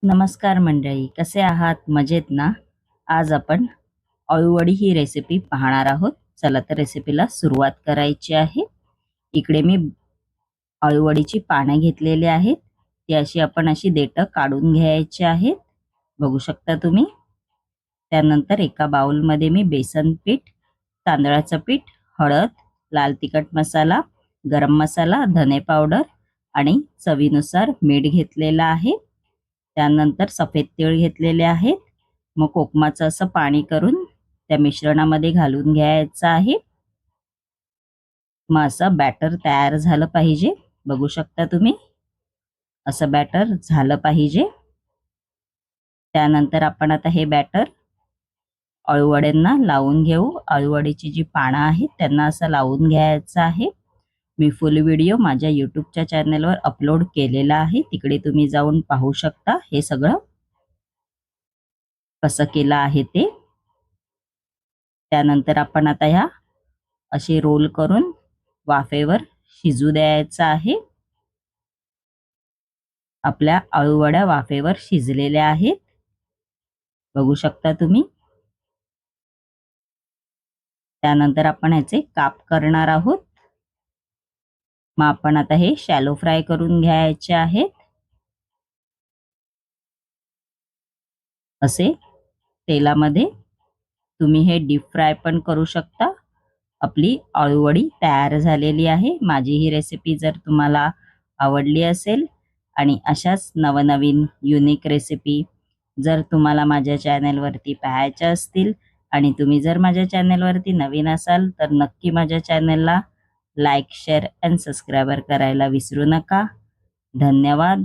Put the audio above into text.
नमस्कार मंडळी, कसे आहात? मजेत ना? आज आपण अळूवडी ही रेसिपी पाहणार आहोत. चला तर रेसिपीला सुरुवात करायची आहे. इकडे मी अळूवडीची पाने घेतलेली आहेत. ती अशी देठ काढून घ्यायची आहेत. बघू शकता तुम्ही. त्यानंतर एका बाउलमध्ये मी बेसन पीठ, तांदळाचं पीठ, हळद, लाल तिखट मसाला, गरम मसाला, धने पावडर आणि चवीनुसार मीठ घेतलेला आहे. त्यानंतर सफेद तीळ घेतलेले आहेत. मग कोकमाचं असं पाणी करून त्या मिश्रणामध्ये घालून घ्यायचं आहे. मग असं बॅटर तयार झालं पाहिजे. बघू शकता तुम्ही, असं बॅटर झालं पाहिजे. त्यानंतर आपण आता हे बॅटर अळूवड्यांना लावून घेऊ. अळूवडीची जी पानं आहेत त्यांना असं लावून घ्यायचं आहे. मी फुल व्हिडिओ माझ्या यूट्यूबच्या चॅनलवर अपलोड केलेला आहे. तिकडे तुम्ही जाऊन पाहू शकता हे सगळं कसं केलं आहे ते. त्यानंतर आपण आता ह्या असे रोल करून वाफेवर शिजू द्यायचं आहे. आपल्या अळूवड्या वाफेवर शिजलेल्या आहेत. बघू शकता तुम्ही. त्यानंतर आपण याचे काप करणार आहोत. मग आपण आता हे शॅलो फ्राय करून घ्यायचे आहेत. असे तेलामध्ये तुम्ही हे डीप फ्राय पण करू शकता. आपली अळूवडी तयार झालेली आहे. माझी ही रेसिपी जर तुम्हाला आवडली असेल आणि अशाच नवनवीन युनिक रेसिपी जर तुम्हाला माझ्या चॅनलवरती पाहायच्या असतील आणि तुम्ही जर माझ्या चॅनलवरती नवीन असाल तर नक्की माझ्या चॅनलला लाईक, शेअर आणि सबस्क्राईब करायला विसरू नका. धन्यवाद.